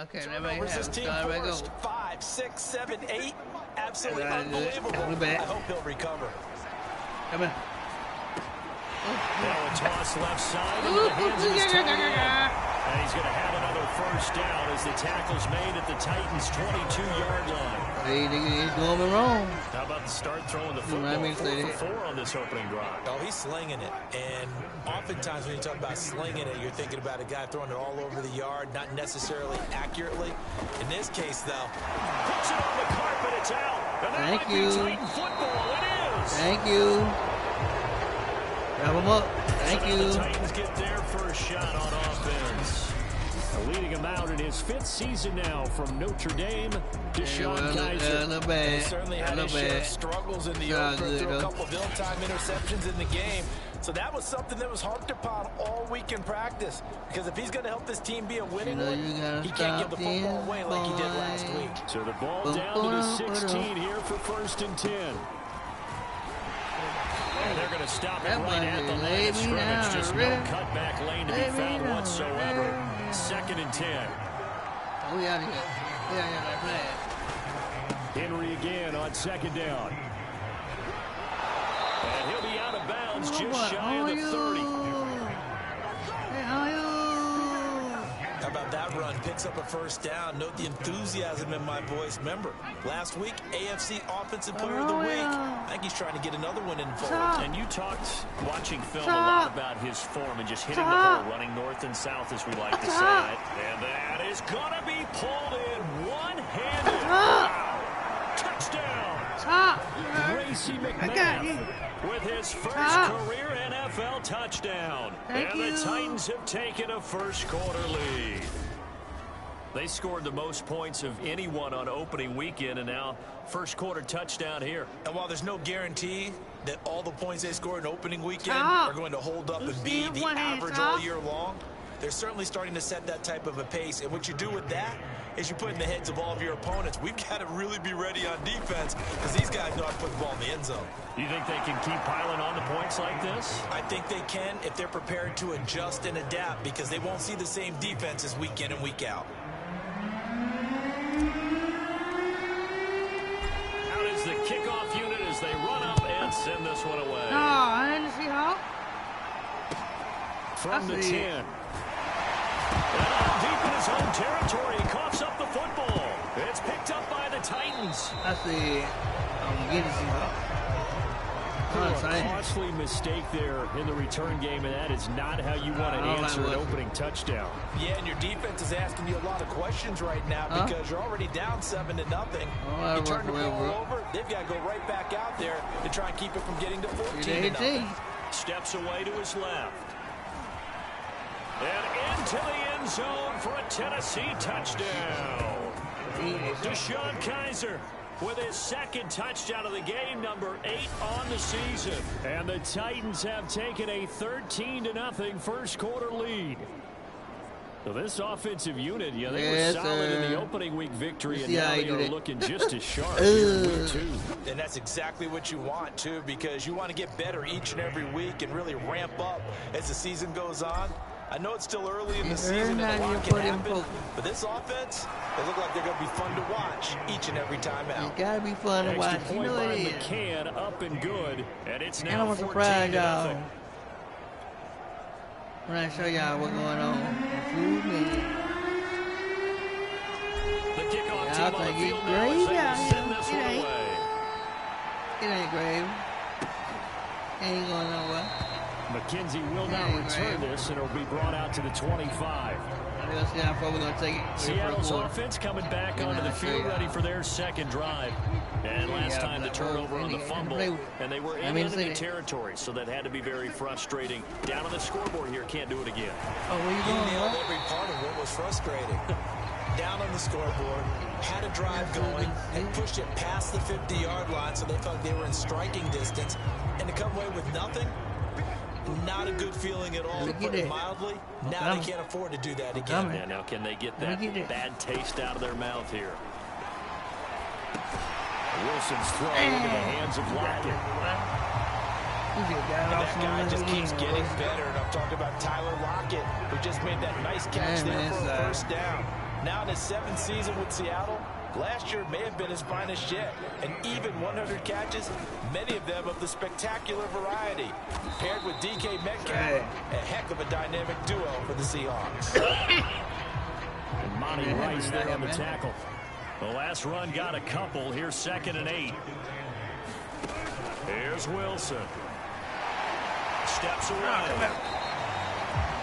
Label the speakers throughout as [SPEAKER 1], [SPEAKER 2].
[SPEAKER 1] Okay,
[SPEAKER 2] turnovers this team forced. 5, 6, 7, 8. Absolutely unbelievable. I hope he'll recover.
[SPEAKER 1] Come in.
[SPEAKER 3] Now a toss left side into the hands of his tight end. And he's going to have another first down as the tackle's made at the Titans' 22-yard line.
[SPEAKER 1] Hey, he's going wrong.
[SPEAKER 3] How about the start throwing the football? 4 for 4 on this opening drive.
[SPEAKER 2] Oh, he's slinging it. And oftentimes when you talk about slinging it, you're thinking about a guy throwing it all over the yard, not necessarily accurately. In this case, though,
[SPEAKER 3] puts it on the carpet. It's out. And that
[SPEAKER 1] Thank you.
[SPEAKER 3] Titan football. It is.
[SPEAKER 1] Thank you. Grab him up. Thank you.
[SPEAKER 3] The Titans get their first shot on offense. Leading him out in his 5th season now from Notre Dame, Deshaun Kaiser.
[SPEAKER 2] He certainly had his share of struggles in the opener, threw a couple of ill-timed interceptions in the game. So that was something that was harped upon all week in practice. Because if he's going to help this team be a winning one, he can't give the football away like he did last week.
[SPEAKER 3] So the ball down to the 16 here for 1st and 10. And they're going to stop it right at the line of scrimmage. Just no cutback lane to be found whatsoever. 2nd and 10.
[SPEAKER 1] Oh, we out of here. Yeah,
[SPEAKER 3] Henry again on 2nd down. And he'll be out of bounds just shy of the 30.
[SPEAKER 1] Hey, how are you?
[SPEAKER 2] How about that run? Picks up a first down. Note the enthusiasm in my voice. Remember, last week, AFC Offensive Player of the Week. I think he's trying to get another one in the fold.
[SPEAKER 3] And you talked, watching film, a lot about his form and just hitting the hole, running north and south, as we like to say it. And that is going to be pulled in one-handed. Wow. Touchdown. Gracie McMahon with his first career NFL touchdown. And the Titans have taken a first-quarter lead. They scored the most points of anyone on opening weekend, and now first-quarter touchdown here.
[SPEAKER 2] And while there's no guarantee that all the points they scored in opening weekend are going to hold up and be the average all year long, they're certainly starting to set that type of a pace. And what you do with that is you put in the heads of all of your opponents, we've got to really be ready on defense because these guys know how to put the ball in the end zone.
[SPEAKER 3] You think they can keep piling on the points like this?
[SPEAKER 2] I think they can if they're prepared to adjust and adapt because they won't see the same defenses week in and week out.
[SPEAKER 3] Out is the kickoff unit as they run up and send this one away.
[SPEAKER 1] No, I didn't see how.
[SPEAKER 3] From the 10. And deep in his own territory, he coughs up the football. It's picked up by the Titans.
[SPEAKER 1] I see. I'm getting to see how.
[SPEAKER 3] A costly mistake there in the return game, and that is not how you want to answer an opening touchdown.
[SPEAKER 2] Yeah, and your defense is asking you a lot of questions right now because you're already down 7-0. You turn the ball over, they've got to go right back out there to try and keep it from getting to 14-0.
[SPEAKER 3] Steps away to his left. And into the end zone for a Tennessee touchdown. Deshaun Kaiser with his 2nd touchdown of the game, number 8 on the season. And the Titans have taken a 13-0 first-quarter lead. So this offensive unit, they were solid in the opening week victory, and now they are looking just as sharp here in week 2.
[SPEAKER 2] And that's exactly what you want, too, because you want to get better each and every week and really ramp up as the season goes on. I know it's still early in the season and a lot can happen, but this offense, they look like they're going to be fun to watch each and every time out.
[SPEAKER 1] It's got to be fun to watch.
[SPEAKER 3] You know it is. McCann up and good, and it's now 14-0.
[SPEAKER 1] When I show y'all what's going on.
[SPEAKER 3] The kickoff team on the field now is able to send this one away.
[SPEAKER 1] It ain't grave. It ain't going nowhere.
[SPEAKER 3] McKenzie will not return this, and it'll be brought out to the 25.
[SPEAKER 1] Let's see how far we're going to take it.
[SPEAKER 3] Seattle's offense coming back onto the field, ready for their 2nd drive. And last time the turnover on the fumble, and they were in enemy territory, so that had to be very frustrating. Down on the scoreboard here, can't do it again.
[SPEAKER 1] Oh, where you going?
[SPEAKER 2] He nailed every part of what was frustrating. Down on the scoreboard, had a drive going, and pushed it past the 50-yard line, so they felt they were in striking distance. And to come away with nothing, not a good feeling at all, to put it mildly. Now they can't afford to do that again.
[SPEAKER 3] Yeah, now can they get that bad taste out of their mouth here? Wilson's throw into the hands of Lockett.
[SPEAKER 2] And that guy just keeps getting better. And I'm talking about Tyler Lockett, who just made that nice catch there for a first down. Now in his 7th season with Seattle, last year may have been his finest yet. And even 100 catches, many of them of the spectacular variety. Paired with DK Metcalf, a heck of a dynamic duo for the Seahawks.
[SPEAKER 3] And Monty Rice there on the tackle. The last run got a couple. Here's 2nd and 8. Here's Wilson. Steps away.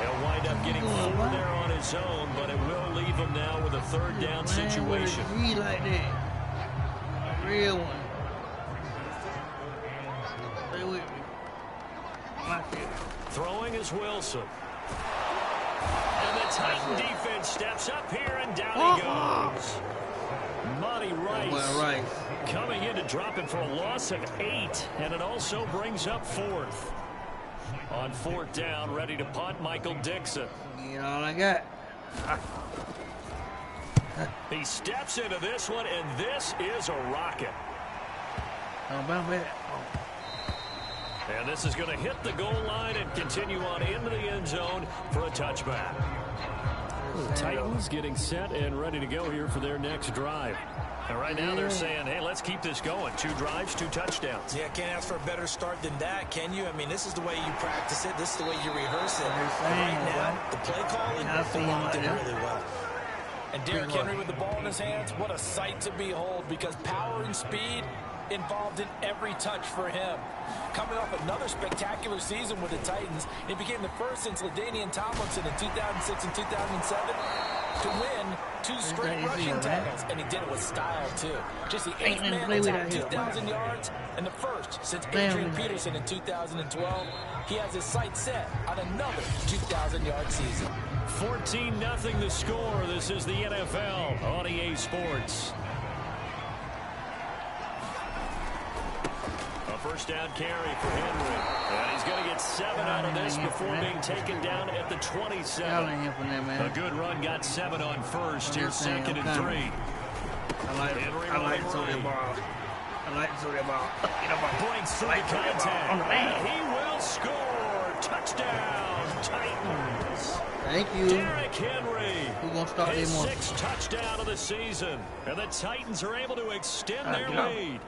[SPEAKER 3] He'll wind up getting 4 there on his own, but it will leave him now with a 3rd down situation.
[SPEAKER 1] Like that. A real one. Stay with me. Like it.
[SPEAKER 3] Throwing is Wilson. And the Titan defense steps up here, and down he goes. Monty Rice coming in to drop him for a loss of 8, and it also brings up 4th. On 4th down, ready to punt, Michael Dixon.
[SPEAKER 1] Get all I got.
[SPEAKER 3] He steps into this one, and this is a rocket. And this is going to hit the goal line and continue on into the end zone for a touchback. The Titans getting set and ready to go here for their next drive. And right now they're saying, hey, let's keep this going. 2 drives, 2 touchdowns.
[SPEAKER 2] Yeah, can't ask for a better start than that, can you? I mean, this is the way you practice it. This is the way you rehearse it. Right now, the play calling, they did really well. And Derrick Henry with the ball in his hands, what a sight to behold, because power and speed involved in every touch for him. Coming off another spectacular season with the Titans, he became the first since LaDainian Tomlinson in 2006 and 2007 to win 2 straight rushing titles, and he did it with style too. Just the 8th man to top 2,000 yards, and the first since Adrian Peterson in 2012. He has his sights set on another 2,000-yard season.
[SPEAKER 3] 14-0 the score. This is the NFL on EA Sports. First down carry for Henry. And he's going to get 7 out of this before being taken down at the 27. A good run got 7 on first. Here's 2nd and 3.
[SPEAKER 1] I like to throw that ball.
[SPEAKER 3] Breaks through the contact. He will score. Touchdown, Titans.
[SPEAKER 1] Thank you.
[SPEAKER 3] Derrick Henry.
[SPEAKER 1] Who's going to start
[SPEAKER 3] his
[SPEAKER 1] him
[SPEAKER 3] 6th touchdown of the season. And the Titans are able to extend their lead.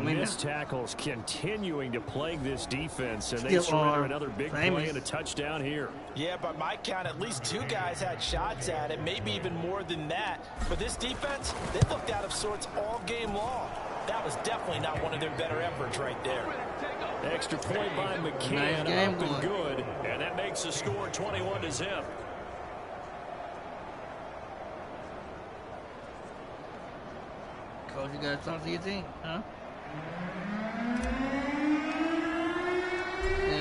[SPEAKER 3] Missed tackles continuing to plague this defense, and they surrender another big play and a touchdown here.
[SPEAKER 2] Yeah, by my count, at least 2 guys had shots at it, maybe even more than that. For this defense, they looked out of sorts all game long. That was definitely not one of their better efforts right there.
[SPEAKER 3] Extra point by McCann, up and good, and that makes the score 21-0.
[SPEAKER 1] Coach, you got to talk to your team, huh?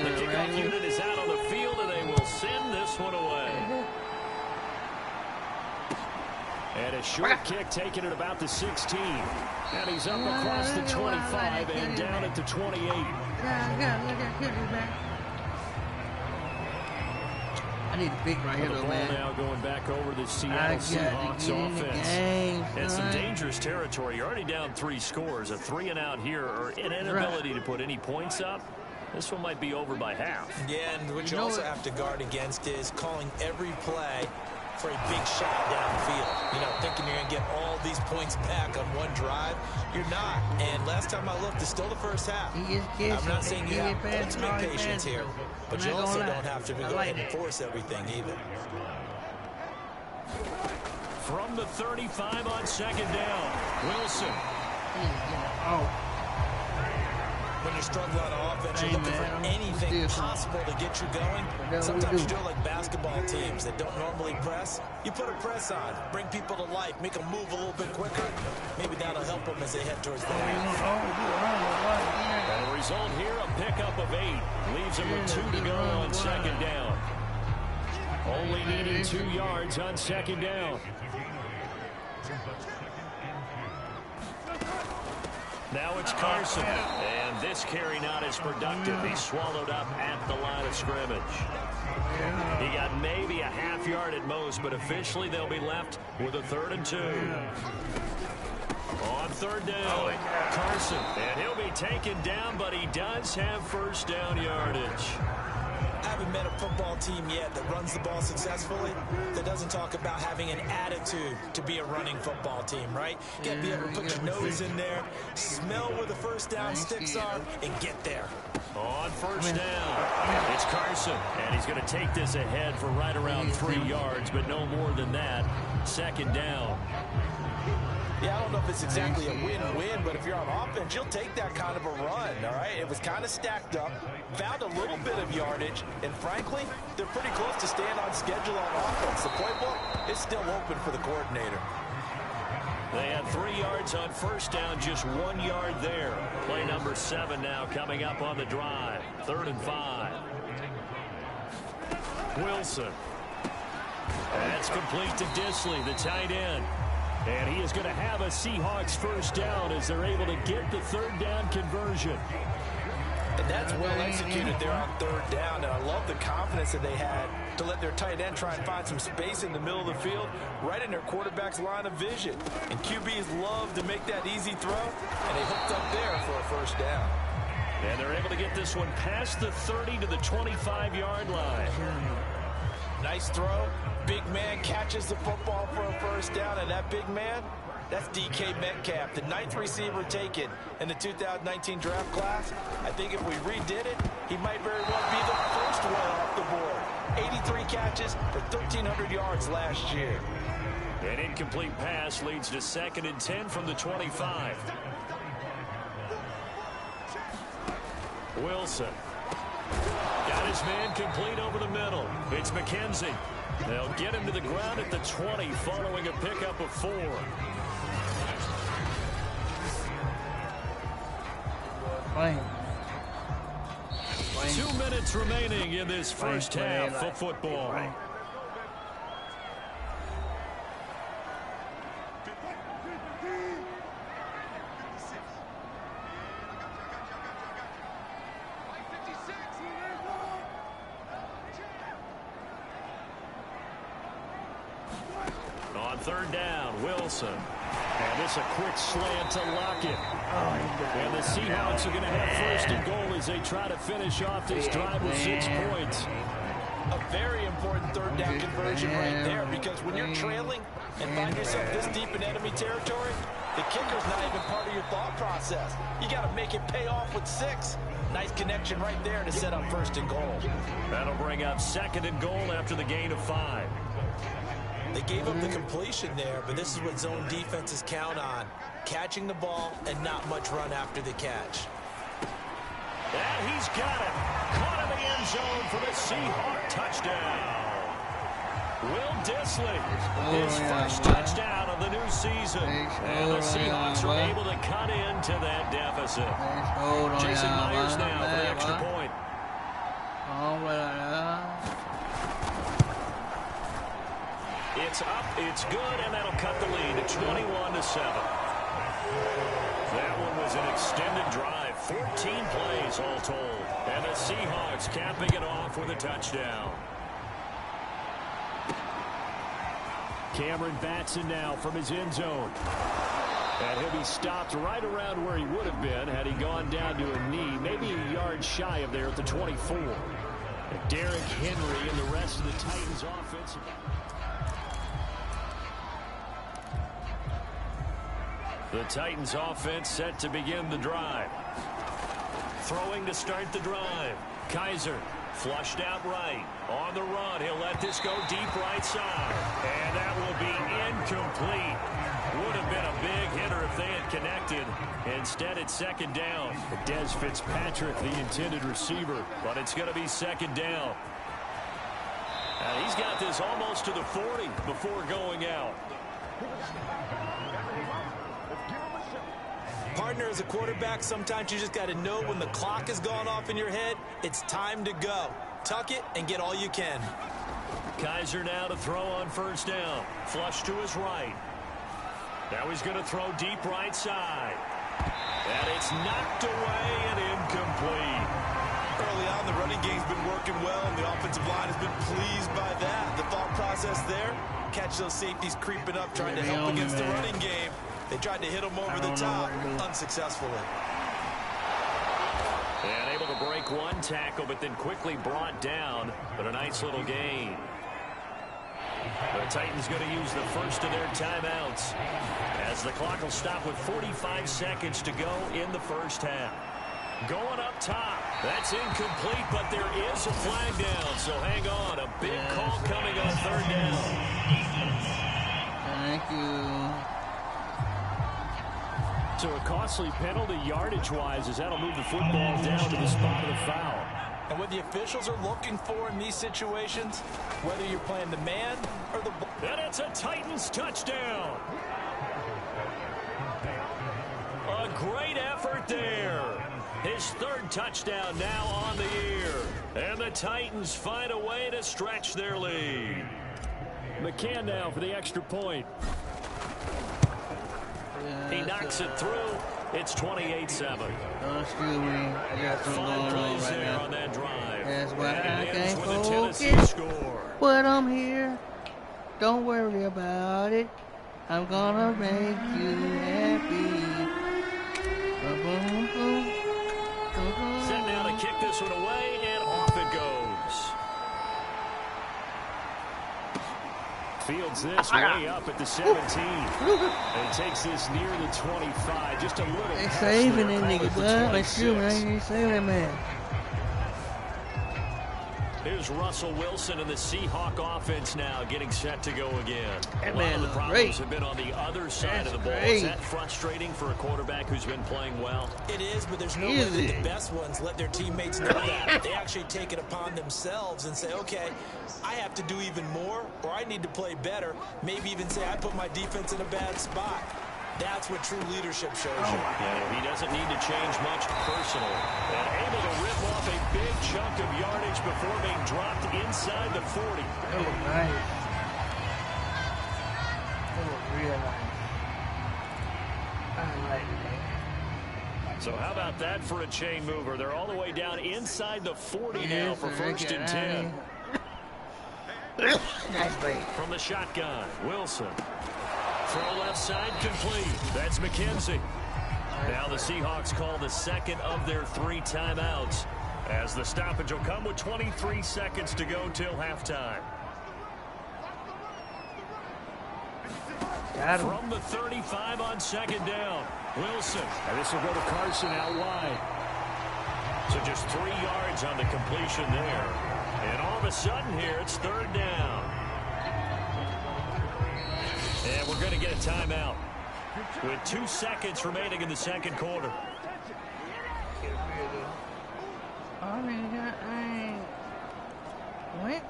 [SPEAKER 3] The kickoff unit is out on the field, and they will send this one away. And a short kick taken at about the 16. And he's up across the 25 and down at the 28.
[SPEAKER 1] I need a pick right here, though, man.
[SPEAKER 3] Now going back over the Seattle Seahawks offense. And some dangerous territory. You're already down 3 scores. A 3-and-out here, or an inability to put any points up. This one might be over by half.
[SPEAKER 2] Yeah, and what you also have to guard against is calling every play for a big shot downfield. You know, thinking you're going to get all these points back on one drive. You're not. And last time I looked, it's still the first half. I'm not saying you have ultimate patience here, but you also don't have to go ahead and force everything either.
[SPEAKER 3] From the 35 on 2nd down, Wilson.
[SPEAKER 2] When you're struggling on offense, you're looking for anything possible to get you going. Sometimes you do it like basketball teams that don't normally press. You put a press on, bring people to life, make them move a little bit quicker. Maybe that'll help them as they head towards the half.
[SPEAKER 3] And the result here, a pickup of 8. Leaves them with 2 to go on 2nd down. Only needing 2 yards on 2nd down. Now it's Carson, and this carry not as productive. He's swallowed up at the line of scrimmage. He got maybe a half yard at most, but officially they'll be left with a 3rd and 2. On 3rd down, Carson, and he'll be taken down, but he does have 1st down yardage.
[SPEAKER 2] I haven't met a football team yet that runs the ball successfully that doesn't talk about having an attitude to be a running football team, right? You got to be able to put your nose in there, smell where the first down sticks are, and get there.
[SPEAKER 3] On first down, it's Carson, and he's going to take this ahead for right around 3 yards, but no more than that. Second down.
[SPEAKER 2] Yeah, I don't know if it's exactly a win-win, but if you're on offense, you'll take that kind of a run, all right? It was kind of stacked up, found a little bit of yardage, and frankly, they're pretty close to staying on schedule on offense. The playbook is still open for the coordinator.
[SPEAKER 3] They had 3 yards on first down, just 1 yard there. Play number 7 now coming up on the drive. 3rd and 5. Wilson. That's complete to Disley, the tight end. And he is going to have a Seahawks first down as they're able to get the 3rd down conversion.
[SPEAKER 2] And that's well executed there on 3rd down. And I love the confidence that they had to let their tight end try and find some space in the middle of the field, right in their quarterback's line of vision. And QBs love to make that easy throw, and they hooked up there for a first down.
[SPEAKER 3] And they're able to get this one past the 30 to the 25-yard line.
[SPEAKER 2] Nice throw. Big man catches the football for a first down, and that big man, that's DK Metcalf, the 9th receiver taken in the 2019 draft class. I think if we redid it, he might very well be the first one off the board. 83 catches for 1,300 yards last year.
[SPEAKER 3] An incomplete pass leads to 2nd and 10 from the 25. Wilson. Got his man complete over the middle. It's McKenzie. They'll get him to the ground at the 20 following a pickup of 4.
[SPEAKER 1] Right.
[SPEAKER 3] 2 minutes remaining in this first half of football. On 3rd down, Wilson. And this a quick slant to Lockett. And the Seahawks are going to have 1st and goal as they try to finish off this drive with 6 points.
[SPEAKER 2] A very important 3rd down conversion right there, because when you're trailing and find yourself this deep in enemy territory, the kicker's not even part of your thought process. You got to make it pay off with 6. Nice connection right there to set up 1st and goal.
[SPEAKER 3] That'll bring up 2nd and goal after the gain of 5.
[SPEAKER 2] They gave up the completion there, but this is what zone defenses count on. Catching the ball and not much run after the catch.
[SPEAKER 3] And he's got it. Caught in the end zone for the Seahawk touchdown. Will Disley, his first touchdown of the new season. And the Seahawks are able to cut into that deficit. Jason Myers now for the extra point. It's up, it's good, and that'll cut the lead to 21-7. That one was an extended drive, 14 plays all told. And the Seahawks capping it off with a touchdown. Cameron Batson now from his end zone. And he'll be stopped right around where he would have been had he gone down to a knee, maybe a yard shy of there at the 24. And Derrick Henry and the rest of the Titans offense. The Titans offense set to begin the drive. Throwing to start the drive. Kaiser flushed out right. On the run, he'll let this go deep right side. And that will be incomplete. Would have been a big hitter if they had connected. Instead, it's 2nd down. Dez Fitzpatrick, the intended receiver. But it's going to be 2nd down. And he's got this almost to the 40 before going out.
[SPEAKER 2] Partner, as a quarterback, sometimes you just got to know when the clock has gone off in your head, it's time to go. Tuck it and get all you can.
[SPEAKER 3] Kaiser now to throw on 1st down. Flush to his right. Now he's going to throw deep right side. And it's knocked away and incomplete.
[SPEAKER 2] Early on, the running game's been working well, and the offensive line has been pleased by that. The thought process there, catch those safeties creeping up, trying to help against the running game. They tried to hit him over the top, unsuccessfully.
[SPEAKER 3] And able able to break one tackle, but then quickly brought down. But a nice little gain. The Titans going to use the first of their timeouts as the clock will stop with 45 seconds to go in the first half. Going up top. That's incomplete, but there is a flag down. So hang on. A big call coming on third down.
[SPEAKER 1] Thank you.
[SPEAKER 3] So a costly penalty yardage-wise as that'll move the football down to the spot of the foul.
[SPEAKER 2] And what the officials are looking for in these situations, whether you're playing the man or the ball.
[SPEAKER 3] And it's a Titans touchdown. A great effort there. His third touchdown now on the year. And the Titans find a way to stretch their lead. McCann now for the extra point. He knocks it through. It's 28-7.
[SPEAKER 1] Don't excuse me. I got some going on right now.
[SPEAKER 3] On that drive.
[SPEAKER 1] That's why I can't
[SPEAKER 3] focus.
[SPEAKER 1] But I'm here. Don't worry about it. I'm gonna make you happy.
[SPEAKER 3] Set now to kick this one away, and off it goes. Fields this way up at the 17. And takes this near the 25. Just a little.
[SPEAKER 1] They saving that nigga, bud. Excuse me, I ain't saving that man.
[SPEAKER 3] Here's Russell Wilson and the Seahawk offense now getting set to go again. A lot of the problems have been on the other side of the ball. Is that frustrating for a quarterback who's been playing well?
[SPEAKER 2] It is, but there's no way that the best ones let their teammates know that. They actually take it upon themselves and say, okay, I have to do even more, or I need to play better. Maybe even say I put my defense in a bad spot. That's what true leadership shows you.
[SPEAKER 3] Yeah, he doesn't need to change much personal. And able to rip off a big chunk of yardage before being dropped inside the 40.
[SPEAKER 1] That was nice. That was real nice. I like that.
[SPEAKER 3] So how about that for a chain mover? They're all the way down inside the 40 now for first and 10.
[SPEAKER 1] Nice play.
[SPEAKER 3] From the shotgun, Wilson. Throw left side complete. That's McKenzie. Now the Seahawks call the second of their 3 timeouts as the stoppage will come with 23 seconds to go till halftime. From the 35 on second down, Wilson. And this will go to Carson out wide. So just 3 yards on the completion there. And all of a sudden here, it's third down. And we're going to get a timeout with 2 seconds remaining in the second quarter.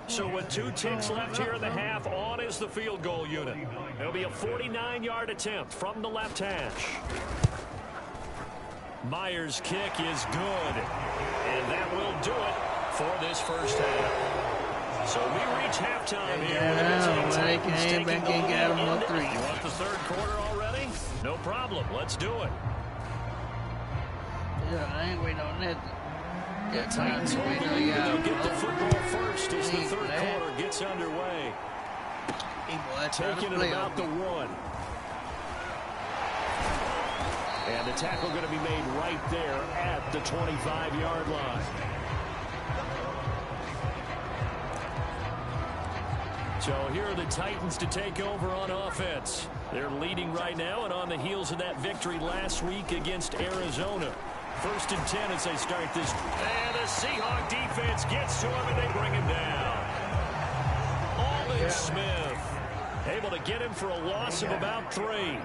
[SPEAKER 3] So with 2 ticks left here in the half, on is the field goal unit. It'll be a 49-yard attempt from the left hash. Myers' kick is good. And that will do it for this first half. So we reach halftime here.
[SPEAKER 1] They came back and got him on 3.
[SPEAKER 3] You want the third quarter already? No problem. Let's do it.
[SPEAKER 1] Yeah, I ain't waiting on that.
[SPEAKER 3] The Titans hoping they'll get the football first as the third quarter gets underway. Taking it about the 1. And the tackle going to be made right there at the 25-yard line. So here are the Titans to take over on offense. They're leading right now and on the heels of that victory last week against Arizona. First and 10 as they start this. And the Seahawk defense gets to him and they bring him down. Aldon Smith able to get him for a loss of about 3.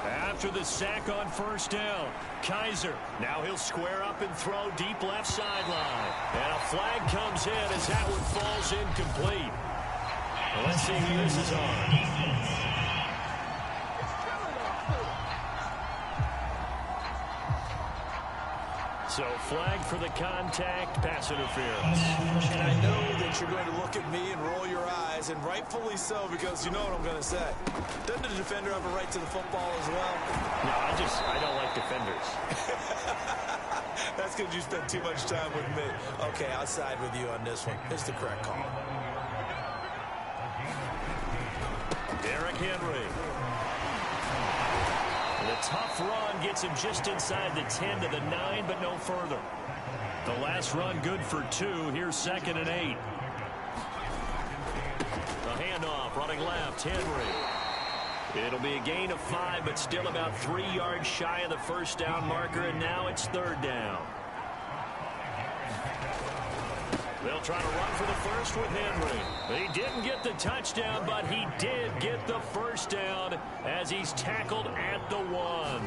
[SPEAKER 3] After the sack on first down, Kaiser. Now he'll square up and throw deep left sideline. And a flag comes in as that one falls incomplete. Well, let's see who this is on. So flag for the contact, pass interference.
[SPEAKER 2] And I know that you're going to look at me and roll your eyes, and rightfully so, because you know what I'm going to say. Doesn't the defender have a right to the football as well?
[SPEAKER 3] No, I don't like defenders.
[SPEAKER 2] That's because you spend too much time with me. Okay, I'll side with you on this one. It's the correct call. Derrick
[SPEAKER 3] Henry. The tough run gets him just inside the 10 to the 9, but no further. The last run good for 2. Here's 2nd and 8. The handoff running left, Henry. It'll be a gain of 5, but still about 3 yards shy of the first down marker, and now it's 3rd down. They'll try to run for the first with Henry. He didn't get the touchdown, but he did get the first down as he's tackled at the 1.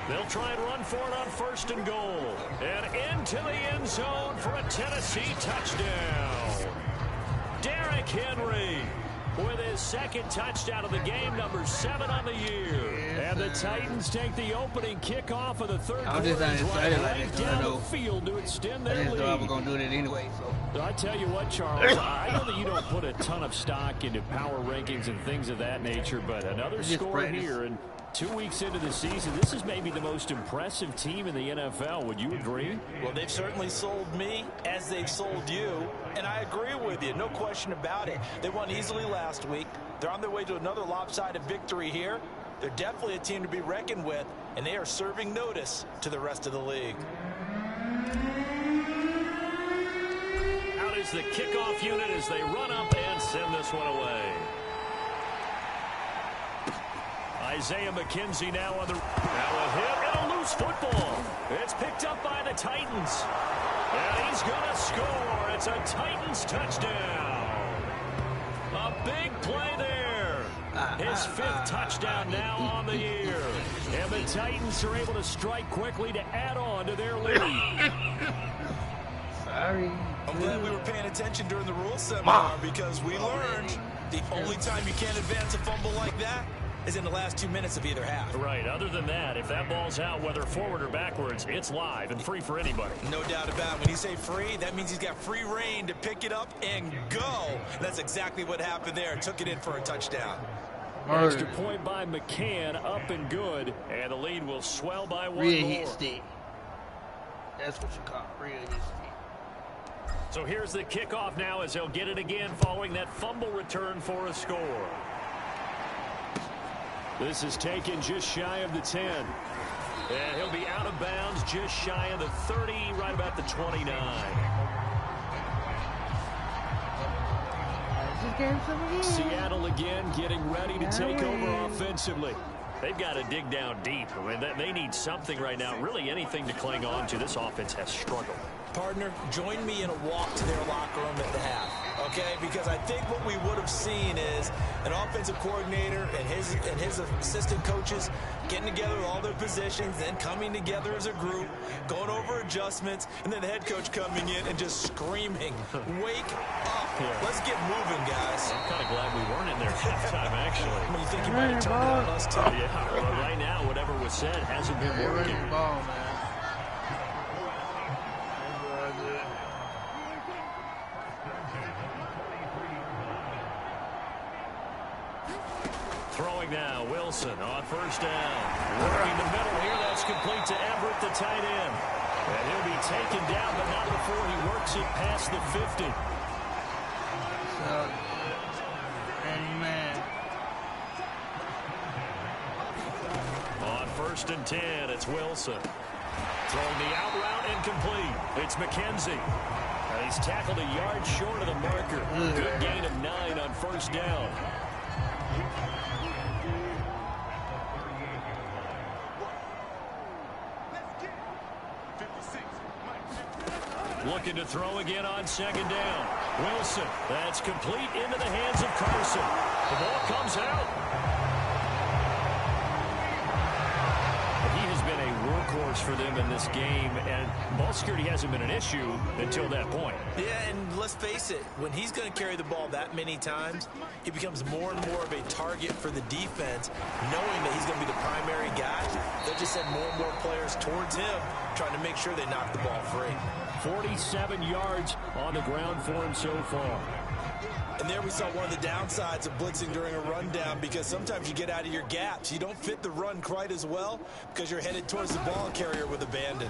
[SPEAKER 3] They'll try and run for it on 1st and goal. And into the end zone for a Tennessee touchdown. Derrick Henry with his 2nd touchdown of the game, number 7 on the year. And the Titans take the opening kickoff of the 3rd quarter.
[SPEAKER 1] I'm just not excited like that.
[SPEAKER 3] Down the field to extend their
[SPEAKER 1] I just
[SPEAKER 3] lead.
[SPEAKER 1] thought I was going to do that anyway. So
[SPEAKER 3] I tell you what, Charles, I know that you don't put a ton of stock into power rankings and things of that nature, but another score
[SPEAKER 1] practice.
[SPEAKER 3] here, and 2 weeks into the season, this is maybe the most impressive team in the NFL. Would you agree?
[SPEAKER 2] Well, they've certainly sold me as they've sold you, and I agree with you. No question about it. They won easily last week. They're on their way to another lopsided victory here. They're definitely a team to be reckoned with, and they are serving notice to the rest of the league.
[SPEAKER 3] Out is the kickoff unit as they run up and send this one away. Isaiah McKenzie now on the... Now a hit and a loose football. It's picked up by the Titans. And he's going to score. It's a Titans touchdown. A big play there. His 5th touchdown now on the year. And the Titans are able to strike quickly to add on to their lead.
[SPEAKER 1] sorry.
[SPEAKER 2] I'm glad we were paying attention during the rules seminar because we learned the only time you can't advance a fumble like that is in the last 2 minutes of either half.
[SPEAKER 3] Right. Other than that, if that ball's out, whether forward or backwards, it's live and free for anybody.
[SPEAKER 2] No doubt about it. When you say free, that means he's got free reign to pick it up and go. And that's exactly what happened there. Took it in for a touchdown.
[SPEAKER 3] Extra point by McCann, up and good, and the lead will swell by 1
[SPEAKER 1] Real
[SPEAKER 3] more.
[SPEAKER 1] hit stick. That's what you call real hit stick.
[SPEAKER 3] So here's the kickoff now as they'll get it again following that fumble return for a score. This is taken just shy of the 10. And he'll be out of bounds just shy of the 30, right about the 29. Seattle again getting ready to take over offensively. They've got to dig down deep. I mean, they need something right now, really anything to cling on to. This offense has struggled.
[SPEAKER 2] Partner, join me in a walk to their locker room at the half, okay? Because I think what we would have seen is an offensive coordinator and his assistant coaches getting together with all their positions, then coming together as a group, going over adjustments, and then the head coach coming in and just screaming, wake up. Yeah. Let's get moving, guys.
[SPEAKER 3] I'm kind of glad we weren't in there halftime, actually.
[SPEAKER 2] I mean, you think you might have turned it on us, too?
[SPEAKER 3] Yeah, well, right now, whatever was said hasn't been working.
[SPEAKER 1] Ball, man.
[SPEAKER 3] Throwing now, Wilson on 1st down. Working the middle here, that's complete to Everett, the tight end. And he'll be taken down, but not before he works it past the 50.
[SPEAKER 1] So good. Amen.
[SPEAKER 3] On 1st and 10, it's Wilson. Throwing the out route incomplete. It's McKenzie. And he's tackled a yard short of the marker. Good gain of 9 on 1st down. Looking to throw again on 2nd down. Wilson, that's complete into the hands of Carson. The ball comes out. He has been a workhorse for them in this game, and ball security hasn't been an issue until that point.
[SPEAKER 2] Yeah, and let's face it, when he's going to carry the ball that many times, he becomes more and more of a target for the defense, knowing that he's going to be the primary guy. They'll just send more and more players towards him, trying to make sure they knock the ball free.
[SPEAKER 3] 47 yards on the ground for him so far.
[SPEAKER 2] And there we saw one of the downsides of blitzing during a rundown, because sometimes you get out of your gaps. You don't fit the run quite as well because you're headed towards the ball carrier with abandon.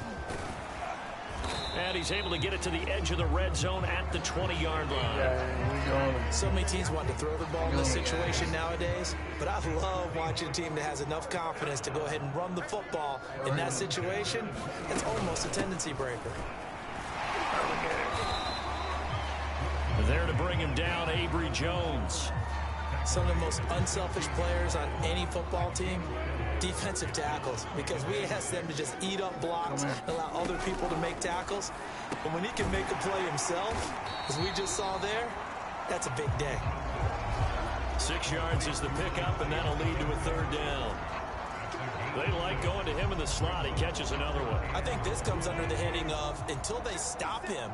[SPEAKER 3] And he's able to get it to the edge of the red zone at the 20-yard line.
[SPEAKER 1] Yeah, we're going
[SPEAKER 2] So many teams want to throw the ball in this situation nowadays, but I love watching a team that has enough confidence to go ahead and run the football. In that situation, it's almost a tendency breaker.
[SPEAKER 3] There to bring him down, Avery Jones.
[SPEAKER 2] Some of the most unselfish players on any football team, defensive tackles, because we ask them to just eat up blocks and allow other people to make tackles. But when he can make a play himself, as we just saw there, that's a big day.
[SPEAKER 3] 6 yards is the pickup, and that'll lead to a 3rd down. They like going to him in the slot. He catches another one.
[SPEAKER 2] I think this comes under the heading of, until they stop him,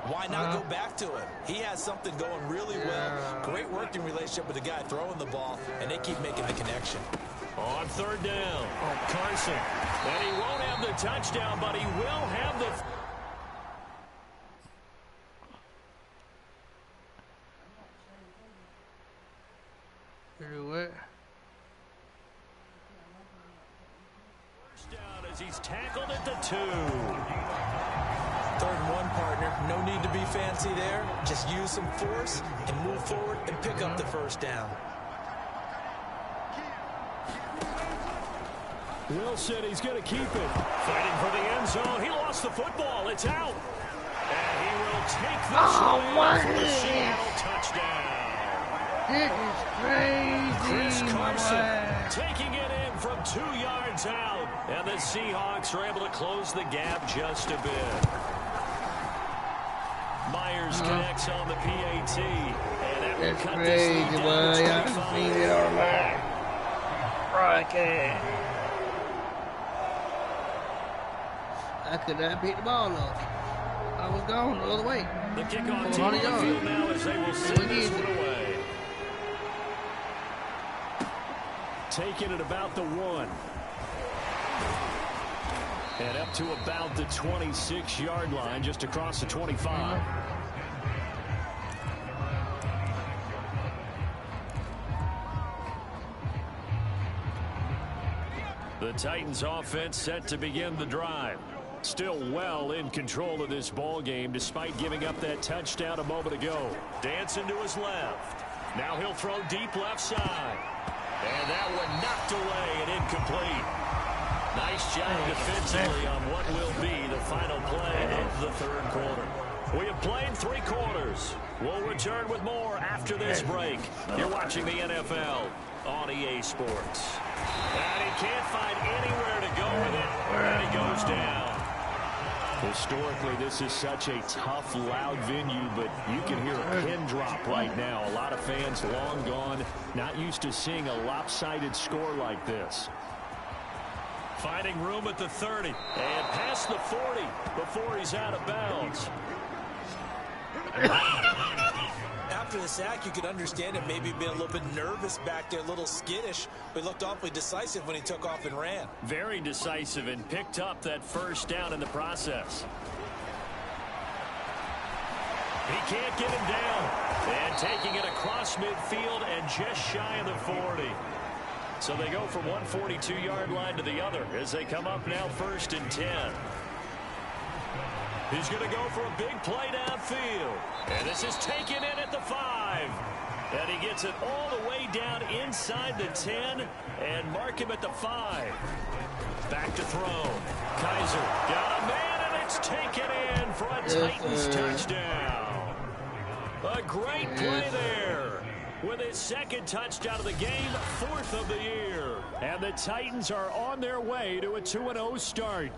[SPEAKER 2] why not go back to him? He has something going really well. Great working relationship with the guy throwing the ball, and they keep making the connection.
[SPEAKER 3] On 3rd down, Carson. And he won't have the touchdown, but he will have the... Down as he's tackled at the 2.
[SPEAKER 2] 3rd and 1, partner. No need to be fancy there. Just use some force and move forward and pick up the 1st down.
[SPEAKER 3] Wilson, he's going to keep it. Fighting for the end zone. He lost the football. It's out. And he will take this away for the Seattle touchdown.
[SPEAKER 1] This is crazy.
[SPEAKER 3] Chris Carson taking it in from 2 yards out. And the Seahawks are able to close the gap just a bit. Myers connects on the PAT. And that will cut this lead down to 25.
[SPEAKER 1] I've seen it on live broadcast. I could not pick the ball up. I was gone the other way.
[SPEAKER 3] The kickoff team on the field now as they will send this one away. Taking it about the 1. And up to about the 26-yard line, just across the 25. The Titans offense set to begin the drive. Still well in control of this ball game despite giving up that touchdown a moment ago. Dancing to his left. Now he'll throw deep left side. And that one knocked away and incomplete. Nice job defensively on what will be the final play of the 3rd quarter. We have played 3 quarters. We'll return with more after this break. You're watching the NFL on EA Sports. And he can't find anywhere to go with it. And he goes down. Historically, this is such a tough, loud venue, but you can hear a pin drop right now. A lot of fans long gone, not used to seeing a lopsided score like this. Finding room at the 30 and past the 40 before he's out of bounds.
[SPEAKER 2] After the sack, you could understand it maybe being a little bit nervous back there, a little skittish, but he looked awfully decisive when he took off and ran.
[SPEAKER 3] Very decisive and picked up that 1st down in the process. He can't get him down. And taking it across midfield and just shy of the 40. So they go from one 42-yard line to the other as they come up now 1st and 10. He's going to go for a big play downfield. And this is taken in at the 5. And he gets it all the way down inside the 10 and mark him at the 5. Back to throw. Kaiser got a man, and it's taken in for a Titans touchdown. A great play there. With his 2nd touchdown of the game, 4th of the year. And the Titans are on their way to a 2-0 start.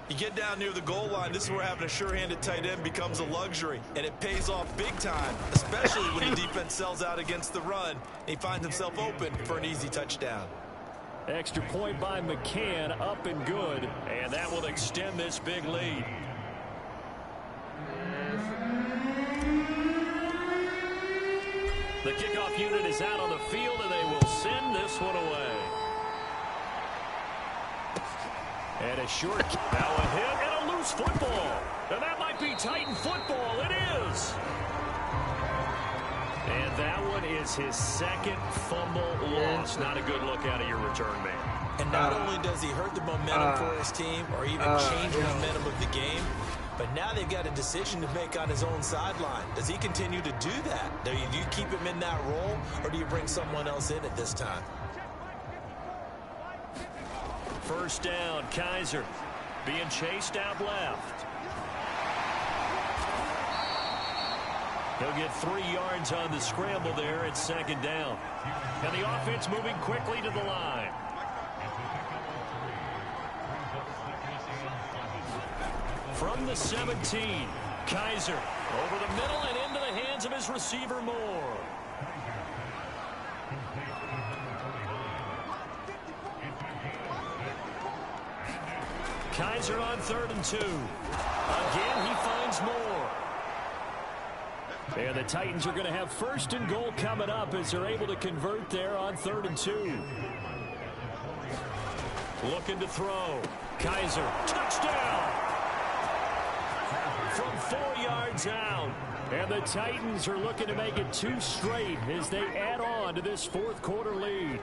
[SPEAKER 2] You get down near the goal line, this is where having a sure-handed tight end becomes a luxury, and it pays off big time, especially when the defense sells out against the run, and he finds himself open for an easy touchdown.
[SPEAKER 3] Extra point by McCann, up and good, and that will extend this big lead. The kickoff unit is out on the field, and they will send this one away. And a short, now a hit, and a loose football. And that might be Titan football. It is. And that one is his 2nd fumble loss. Not a good look out of your return man.
[SPEAKER 2] And not only does he hurt the momentum for his team or even change the momentum of the game, But now they've got a decision to make on his own sideline. Does he continue to do that? Do you keep him in that role, or do you bring someone else in at this time?
[SPEAKER 3] First down, Kaiser being chased out left. He'll get 3 yards on the scramble there at second down. And the offense moving quickly to the line. From the 17, Kaiser over the middle and into the hands of his receiver Moore. Kaiser on 3rd and 2. Again, he finds Moore. And the Titans are going to have 1st and goal coming up as they're able to convert there on 3rd and 2. Looking to throw. Kaiser, touchdown! From 4 yards out. And the Titans are looking to make it 2 straight as they add on to this 4th quarter lead.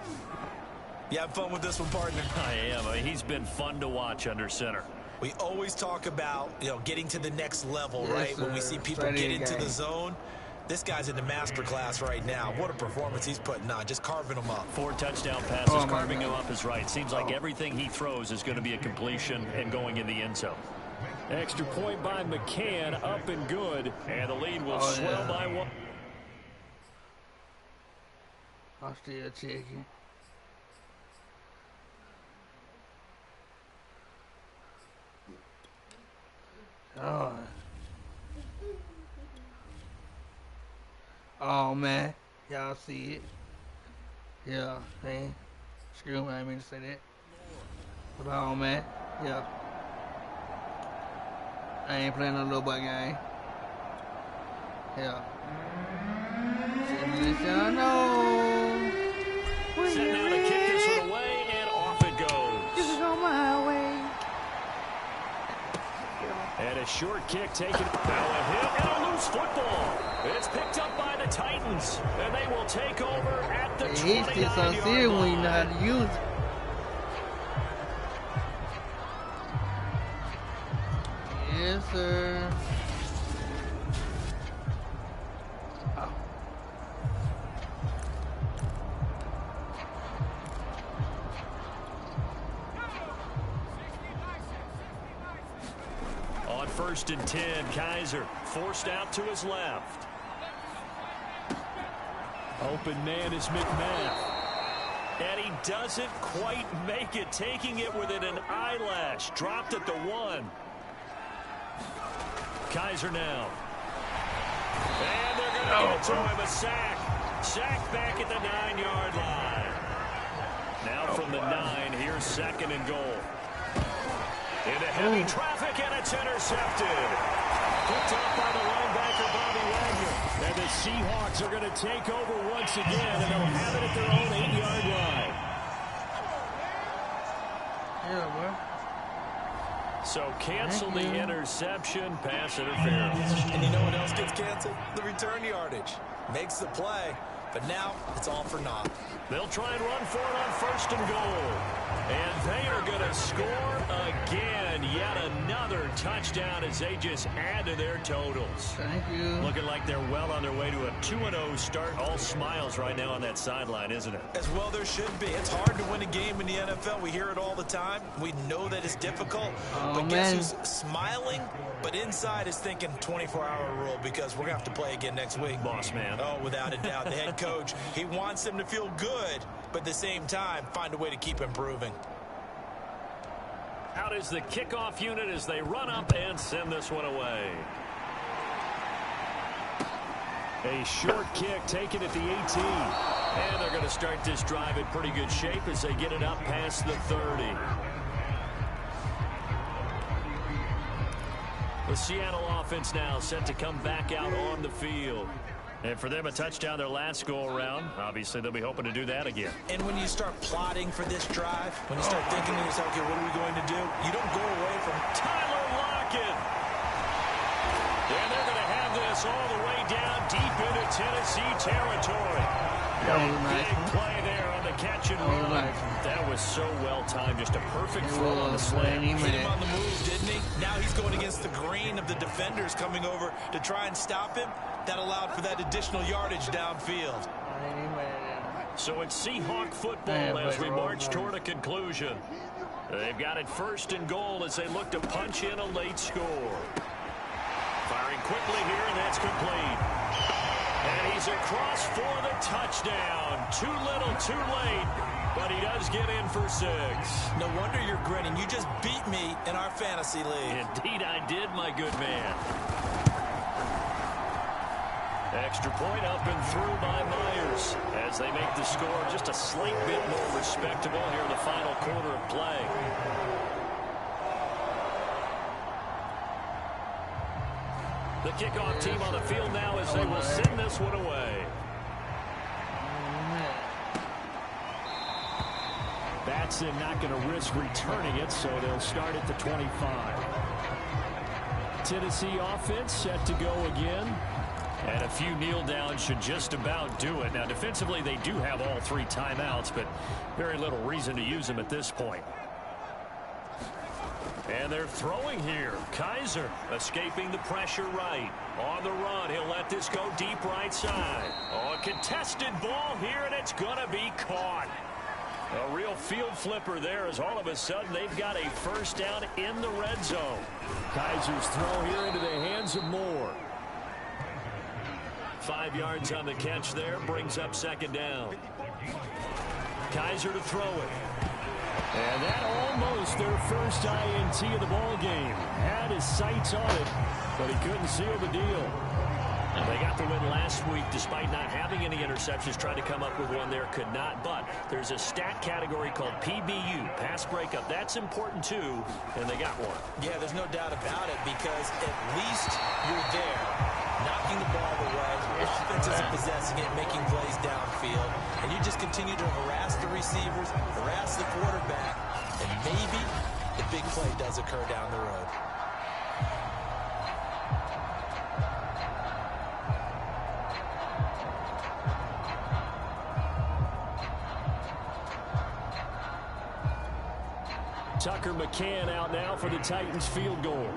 [SPEAKER 2] You have fun with this one, partner?
[SPEAKER 3] I am. He's been fun to watch under center.
[SPEAKER 2] We always talk about, getting to the next level,
[SPEAKER 1] yes,
[SPEAKER 2] right?
[SPEAKER 1] Sir.
[SPEAKER 2] When we see people get into the zone. This guy's in the master class right now. What a performance he's putting on, just carving them up.
[SPEAKER 3] 4 touchdown passes, carving him up is right. Seems like everything he throws is going to be a completion and going in the end zone. Extra point by McCann, up and good, and the lead will swell by 1.
[SPEAKER 1] I'm still checking. Oh man, y'all see it? Yeah, man. Screw me, I didn't mean to say that. But oh man, yeah. I ain't playing no little boy game. Yeah. Let y'all know.
[SPEAKER 3] Setting out to kick this one away, and off it goes.
[SPEAKER 1] This is on my way.
[SPEAKER 3] And a short kick taken. Now a hit and a loose football. It's picked up by the Titans, and they will take over at the 29-yard line.
[SPEAKER 1] When you know how to use it. Yes, sir.
[SPEAKER 3] On 1st and 10, Kaiser forced out to his left. Open man is McMath. And he doesn't quite make it, taking it within an eyelash. Dropped at the 1. Kaiser now. And they're going to give it to him, a sack. Sack back at the 9-yard line. Now from the 9, here's 2nd and goal. Into heavy traffic, and it's intercepted. Picked up by the linebacker, Bobby Wagner. And the Seahawks are going to take over once again, and they'll have it at their own 8-yard line.
[SPEAKER 1] Yeah, boy.
[SPEAKER 3] So cancel the interception, pass interference.
[SPEAKER 2] And you know what else gets canceled? The return yardage. Makes the play, but now it's all for naught.
[SPEAKER 3] They'll try and run for it on 1st and goal. And they are going to score again. Yet another touchdown as they just add to their totals.
[SPEAKER 1] Thank you.
[SPEAKER 3] Looking like they're well on their way to a 2-0 start. All smiles right now on that sideline, isn't it?
[SPEAKER 2] As well there should be. It's hard to win a game in the NFL. We hear it all the time. We know that it's difficult. But guess who's smiling, but inside is thinking 24-hour rule because we're going to have to play again next week.
[SPEAKER 3] Boss man.
[SPEAKER 2] Oh, without a doubt. The head coach, he wants them to feel good, but at the same time, find a way to keep improving.
[SPEAKER 3] Out is the kickoff unit as they run up and send this one away. A short kick taken at the 18. And they're going to start this drive in pretty good shape as they get it up past the 30. The Seattle offense now set to come back out on the field. And for them, a touchdown their last go-around. Obviously, they'll be hoping to do that again.
[SPEAKER 2] And when you start plotting for this drive, when you start thinking to yourself, okay, what are we going to do? You don't go away from
[SPEAKER 3] Tyler Lockett. And they're going to have this all the way down deep into Tennessee territory. Big play there on the catch and run. That was so well timed. Just a perfect throw on the slant.
[SPEAKER 2] Hit him on the move, didn't he? Now he's going against the grain of the defenders coming over to try and stop him. That allowed for that additional yardage downfield.
[SPEAKER 3] So it's Seahawk football as we march toward a conclusion. They've got it first and goal as they look to punch in a late score. Firing quickly here, and that's complete. And he's across for the touchdown. Too little, too late, but he does get in for 6.
[SPEAKER 2] No wonder you're grinning. You just beat me in our fantasy league.
[SPEAKER 3] Indeed I did, my good man. Extra point up and through by Myers as they make the score just a slight bit more respectable here in the final quarter of play. The kickoff team on the field now as they will send this one away. Batson not going to risk returning it, so they'll start at the 25. Tennessee offense set to go again. And a few kneel downs should just about do it. Now, defensively, they do have all 3 timeouts, but very little reason to use them at this point. And they're throwing here. Kaiser escaping the pressure right. On the run, he'll let this go deep right side. Oh, a contested ball here, and it's going to be caught. A real field flipper there as all of a sudden they've got a first down in the red zone. Kaiser's throw here into the hands of Moore. 5 yards on the catch there, brings up second down. Kaiser to throw it. And that almost their first INT of the ball game. Had his sights on it, but he couldn't seal the deal. They got the win last week despite not having any interceptions. Tried to come up with one there, could not. But there's a stat category called PBU, pass breakup. That's important too, and they got one.
[SPEAKER 2] Yeah, there's no doubt about it because at least you're there, knocking the ball away. Offense isn't possessing it, making plays downfield. And you just continue to harass the receivers, harass the quarterback, and maybe the big play does occur down the road.
[SPEAKER 3] Tucker McCann out now for the Titans field goal.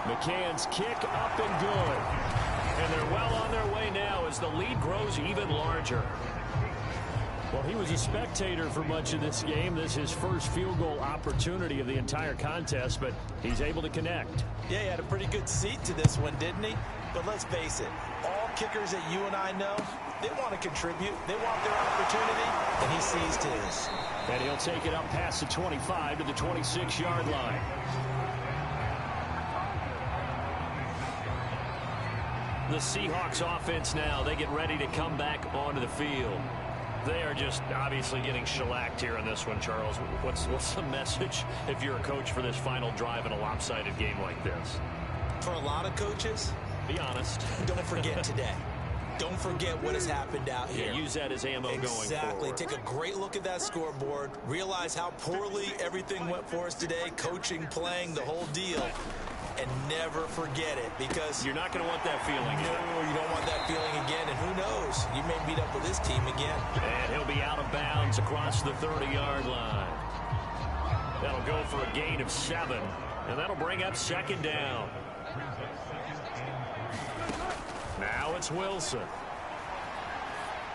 [SPEAKER 3] McCann's kick up and good. And they're well on their way now as the lead grows even larger. Well, he was a spectator for much of this game. This is his first field goal opportunity of the entire contest, but he's able to connect.
[SPEAKER 2] Yeah, he had a pretty good seat to this one, didn't he? But let's face it, all kickers that you and I know, they want to contribute. They want their opportunity, and he seized his.
[SPEAKER 3] And he'll take it up past the 25 to the 26-yard line. The Seahawks offense now, they get ready to come back onto the field. They are just obviously getting shellacked here in this one, Charles. What's the message if you're a coach for this final drive in a lopsided game like this?
[SPEAKER 2] For a lot of coaches,
[SPEAKER 3] be honest.
[SPEAKER 2] Don't forget today. Don't forget what has happened out here.
[SPEAKER 3] Yeah, use that as ammo going forward.
[SPEAKER 2] Exactly. Take a great look at that scoreboard. Realize how poorly everything went for us today. Coaching, playing, the whole deal. And never forget it because
[SPEAKER 3] you're not going to want that feeling again.
[SPEAKER 2] No, you don't want that feeling again. And who knows? You may meet up with this team again.
[SPEAKER 3] And he'll be out of bounds across the 30-yard line. That'll go for a gain of 7. And that'll bring up second down. Now it's Wilson.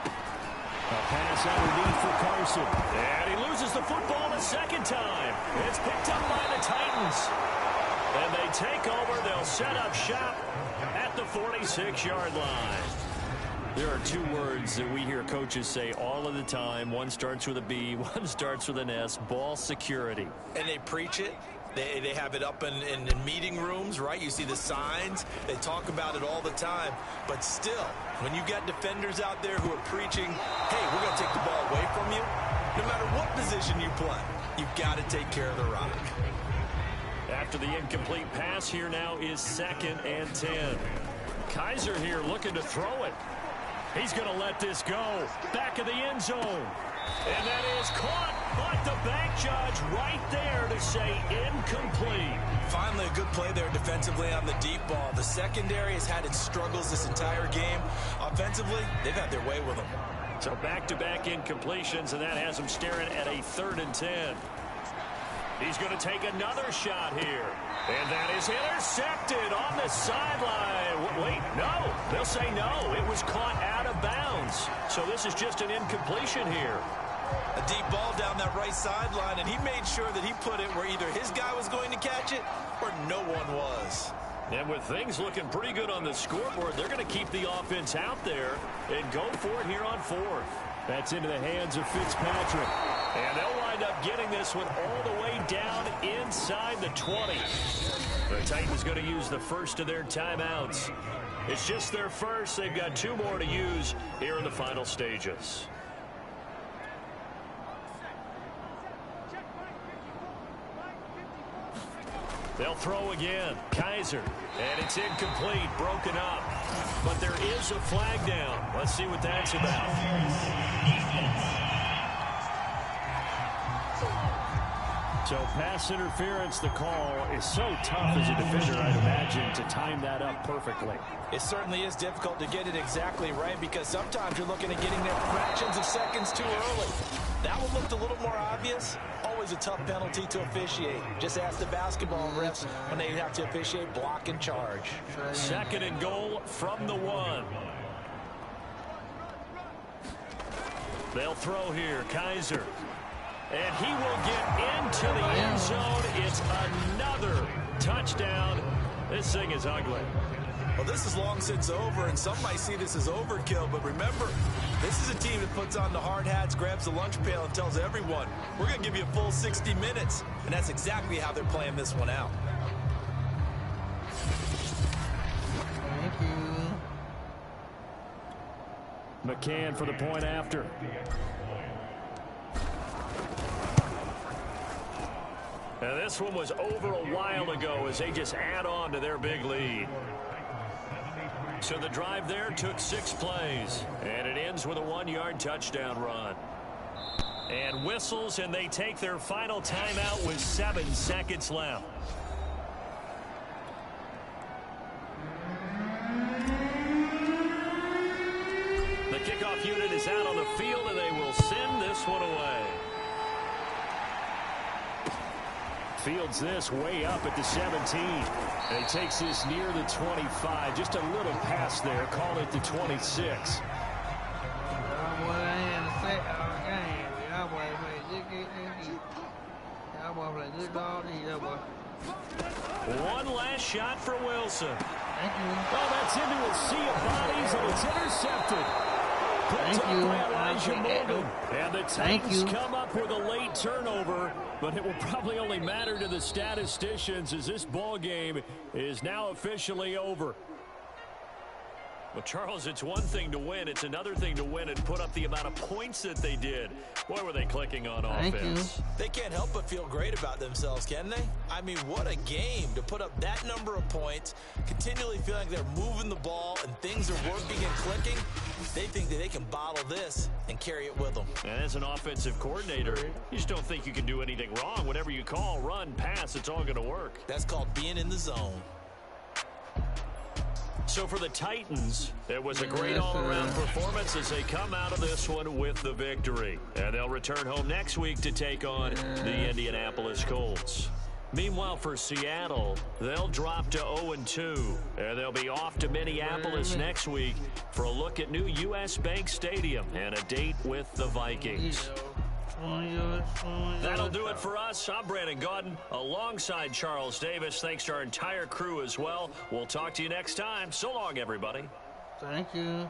[SPEAKER 3] A pass underneath for Carson. And he loses the football the second time. It's picked up by the Titans. And they take over. They'll set up shop at the 46-yard line. There are 2 words that we hear coaches say all of the time. One starts with a B, one starts with an S. Ball security.
[SPEAKER 2] And they preach it. They have it up in meeting rooms, right? You see the signs. They talk about it all the time. But still, when you got defenders out there who are preaching, hey, we're going to take the ball away from you, no matter what position you play, you've got to take care of the rock.
[SPEAKER 3] After the incomplete pass, here now is 2nd and 10. Kaiser here looking to throw it. He's going to let this go. Back of the end zone. And that is caught, but the back judge right there to say incomplete.
[SPEAKER 2] Finally, a good play there defensively on the deep ball. The secondary has had its struggles this entire game. Offensively, they've had their way with them.
[SPEAKER 3] So back-to-back incompletions, and that has him staring at a 3rd and 10. He's going to take another shot here. And that is intercepted on the sideline. Wait, no. They'll say no. It was caught out of bounds. So this is just an incompletion here.
[SPEAKER 2] A deep ball down that right sideline, and he made sure that he put it where either his guy was going to catch it or no one was.
[SPEAKER 3] And with things looking pretty good on the scoreboard, they're going to keep the offense out there and go for it here on 4th. That's into the hands of Fitzpatrick. And they'll wind up getting this one all the way down inside the 20. The Titans going to use the first of their timeouts. It's just their first. They've got 2 more to use here in the final stages. They'll throw again. Kaiser. And it's incomplete. Broken up. But there is a flag down. Let's see what that's about. So pass interference, the call is so tough as a defender, I'd imagine, to time that up perfectly.
[SPEAKER 2] It certainly is difficult to get it exactly right because sometimes you're looking at getting there fractions of seconds too early. That one looked a little more obvious. Always a tough penalty to officiate. Just ask the basketball refs when they have to officiate block and charge.
[SPEAKER 3] 2nd and goal from the 1. They'll throw here. Kaiser. And he will get into the end zone. It's another touchdown. This thing is ugly.
[SPEAKER 2] Well, this is long since over, and some might see this as overkill. But remember, this is a team that puts on the hard hats, grabs the lunch pail, and tells everyone, we're going to give you a full 60 minutes. And that's exactly how they're playing this one out.
[SPEAKER 1] Thank you.
[SPEAKER 3] McCann for the point after. Now this one was over a while ago as they just add on to their big lead. So the drive there took 6 plays, and it ends with a 1-yard touchdown run. And whistles, and they take their final timeout with 7 seconds left. The kickoff unit is out on the field, and they will send this one away. Fields this way up at the 17. And he takes this near the 25. Just a little pass there. Call it the 26. One last shot for Wilson.
[SPEAKER 1] Thank you.
[SPEAKER 3] Oh, that's into a sea of bodies, and it's intercepted.
[SPEAKER 1] Thank you.
[SPEAKER 3] And the Titans come up with a late turnover, but it will probably only matter to the statisticians as this ball game is now officially over. Well, Charles, it's one thing to win. It's another thing to win and put up the amount of points that they did. Boy, were they clicking on offense.
[SPEAKER 2] They can't help but feel great about themselves, can they? I mean, what a game to put up that number of points, continually feeling like they're moving the ball and things are working and clicking. They think that they can bottle this and carry it with them.
[SPEAKER 3] And as an offensive coordinator, you just don't think you can do anything wrong. Whatever you call, run, pass, it's all going to work.
[SPEAKER 2] That's called being in the zone.
[SPEAKER 3] So for the Titans, it was a great all-around performance as they come out of this one with the victory. And they'll return home next week to take on the Indianapolis Colts. Meanwhile, for Seattle, they'll drop to 0-2. And they'll be off to Minneapolis next week for a look at new U.S. Bank Stadium and a date with the Vikings. That'll do it for us. I'm Brandon Gaudin alongside Charles Davis. Thanks to our entire crew as well. We'll talk to you next time. So long, everybody.
[SPEAKER 1] Thank you.